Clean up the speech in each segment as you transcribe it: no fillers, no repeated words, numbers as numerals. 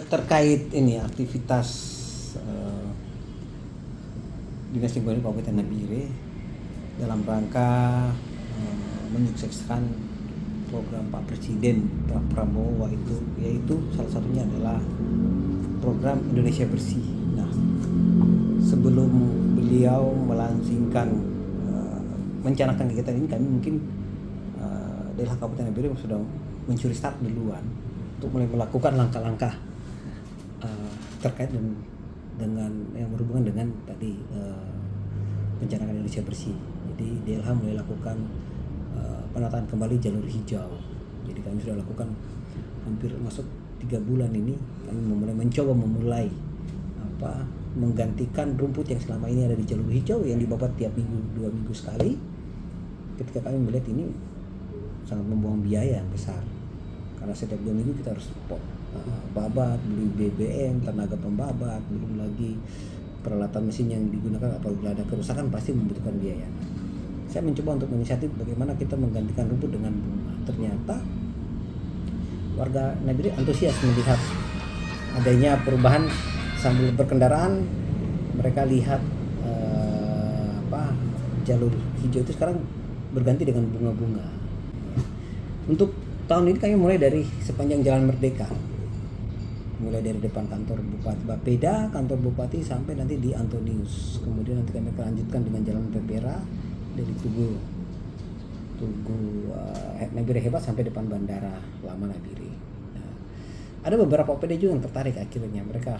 terkait ini aktivitas Dinas Lingkungan Hidup Kabupaten Nabire dalam rangka menyukseskan program Pak Presiden Pak Prabowo yaitu salah satunya adalah program Indonesia Bersih. Nah, sebelum beliau melangsingkan mencanangkan kegiatan ini, kami mungkin daerah Kabupaten Nabire sudah mencuri start duluan untuk mulai melakukan langkah-langkah terkait dengan yang berhubungan dengan tadi pencanakan Indonesia Bersih. Jadi DLH mulai lakukan penataan kembali jalur hijau. Jadi kami sudah lakukan hampir masuk 3 bulan ini, kami mencoba memulai menggantikan rumput yang selama ini ada di jalur hijau yang dibabat tiap minggu 2 minggu sekali. Ketika kami melihat ini sangat membuang biaya yang besar, karena setiap 2 minggu kita harus babat, beli BBM, tenaga pembabat, belum lagi peralatan mesin yang digunakan apabila ada kerusakan pasti membutuhkan biaya. Saya mencoba untuk menginisiatif bagaimana kita menggantikan rumput dengan bunga. Ternyata warga Nabire antusias melihat adanya perubahan. Sambil berkendaraan mereka lihat jalur hijau itu sekarang berganti dengan bunga-bunga. Untuk tahun ini kami mulai dari sepanjang Jalan Merdeka, mulai dari depan kantor Bupati Bapeda, kantor Bupati sampai nanti di Antonius. Kemudian nanti kami akan lanjutkan dengan Jalan Pepera dari Tugu Nabire Hebat sampai depan Bandara Lama Nabire. Nah, ada beberapa OPD juga yang tertarik, akhirnya mereka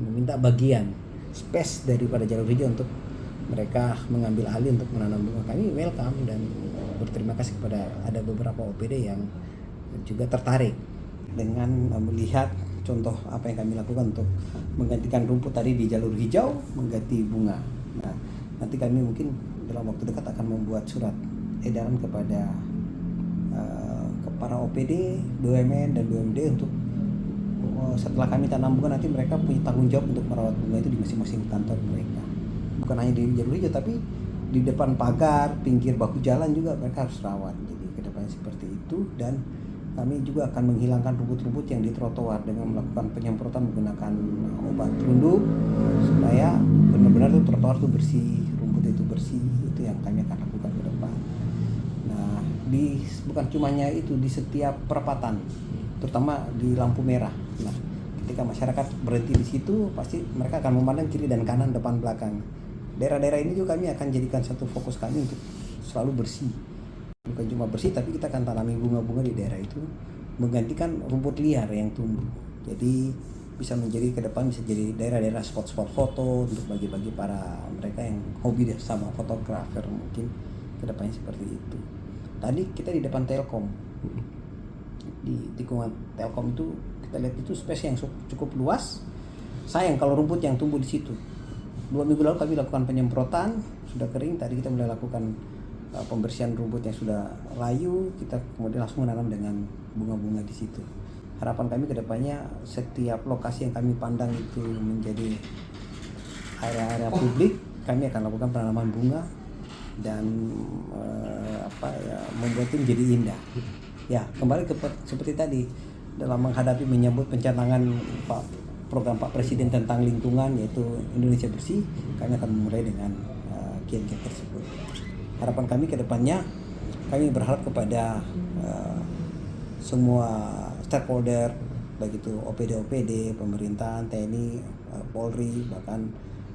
meminta bagian space daripada jalur hijau untuk mereka mengambil alih untuk menanam bunga. Kami welcome dan berterima kasih kepada ada beberapa OPD yang juga tertarik dengan melihat contoh apa yang kami lakukan untuk menggantikan rumput tadi di jalur hijau mengganti bunga. Nah, nanti kami mungkin dalam waktu dekat akan membuat surat edaran kepada para OPD, BUMN dan BUMD untuk setelah kami tanam bunga nanti mereka punya tanggung jawab untuk merawat bunga itu di masing-masing kantor mereka. Bukan hanya di jalur hijau tapi di depan pagar, pinggir bahu jalan juga mereka harus rawat. Jadi kedepannya seperti itu, dan kami juga akan menghilangkan rumput-rumput yang di trotoar dengan melakukan penyemprotan menggunakan obat perunduk supaya benar-benar tuh trotoar tuh bersih, rumput itu bersih. Itu yang kami akan lakukan ke depan. Nah, bukan cumanya itu, di setiap perempatan, terutama di lampu merah. Nah, ketika masyarakat berhenti di situ, pasti mereka akan memandang kiri dan kanan, depan belakang. Daerah-daerah ini juga kami akan jadikan satu fokus kami untuk selalu bersih. Bukan cuma bersih, tapi kita akan tanami bunga-bunga di daerah itu, menggantikan rumput liar yang tumbuh. Jadi bisa menjadi ke depan bisa jadi daerah-daerah spot-spot foto untuk bagi-bagi para mereka yang hobi sama fotografer, mungkin ke depannya seperti itu. Tadi kita di depan Telkom, di tikungan Telkom itu kita lihat itu space yang cukup luas. Sayang kalau rumput yang tumbuh di situ. 2 minggu lalu kami lakukan penyemprotan, sudah kering. Tadi kita mulai lakukan pembersihan rumput yang sudah layu. Kita kemudian langsung menanam dengan bunga-bunga di situ. Harapan kami ke depannya setiap lokasi yang kami pandang itu menjadi area-area publik, kami akan lakukan penanaman bunga dan membuat itu menjadi indah. Ya, kembali seperti tadi, dalam menghadapi menyambut pencanangan program Pak Presiden tentang lingkungan yaitu Indonesia Bersih, kami akan memulai dengan kiat-kiat tersebut. Harapan kami ke depannya, kami berharap kepada semua stakeholder, baik itu OPD, pemerintahan, TNI, Polri, bahkan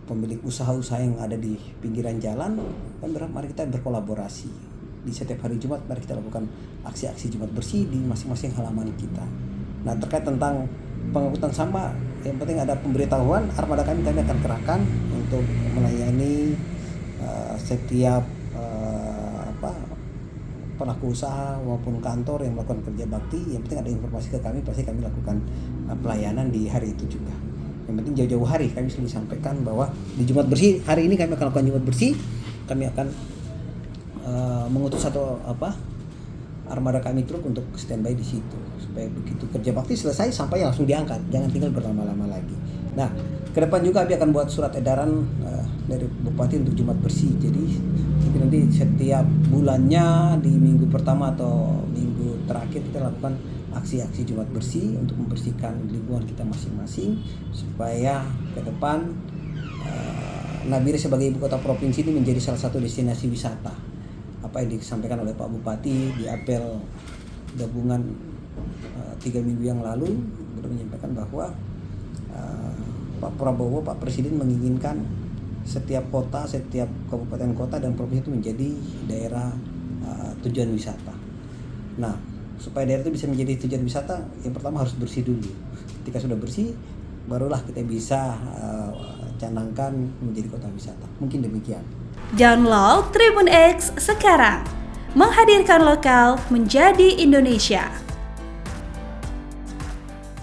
pemilik usaha-usaha yang ada di pinggiran jalan, kami berharap mari kita berkolaborasi. Di setiap hari Jumat mari kita lakukan aksi-aksi Jumat bersih di masing-masing halaman kita. Nah, terkait tentang pengangkutan sampah, yang penting ada pemberitahuan, armada kami akan kerahkan untuk melayani setiap pelaku usaha maupun kantor yang melakukan kerja bakti. Yang penting ada informasi ke kami, pasti kami lakukan pelayanan di hari itu juga. Yang penting jauh-jauh hari kami selalu sampaikan bahwa di Jumat bersih hari ini kami akan lakukan Jumat bersih. Kami akan mengutus satu armada kami truk untuk standby di situ supaya begitu kerja bakti selesai sampai langsung diangkat, jangan tinggal berlama-lama lagi. Nah, ke depan juga kami akan buat surat edaran dari Bupati untuk Jumat bersih. Jadi mungkin nanti setiap bulannya di minggu pertama atau minggu terakhir kita lakukan aksi-aksi Jumat Bersih untuk membersihkan lingkungan kita masing-masing supaya ke depan Nabire sebagai ibu kota provinsi ini menjadi salah satu destinasi wisata. Apa yang disampaikan oleh Pak Bupati di apel gabungan 3 minggu yang lalu sudah menyampaikan bahwa Pak Prabowo, Pak Presiden menginginkan setiap kota, setiap kabupaten kota dan provinsi itu menjadi daerah tujuan wisata. Nah, supaya daerah itu bisa menjadi tujuan wisata, yang pertama harus bersih dulu. Ketika sudah bersih, barulah kita bisa canangkan menjadi kota wisata. Mungkin demikian. Download Tribun X sekarang, menghadirkan lokal menjadi Indonesia.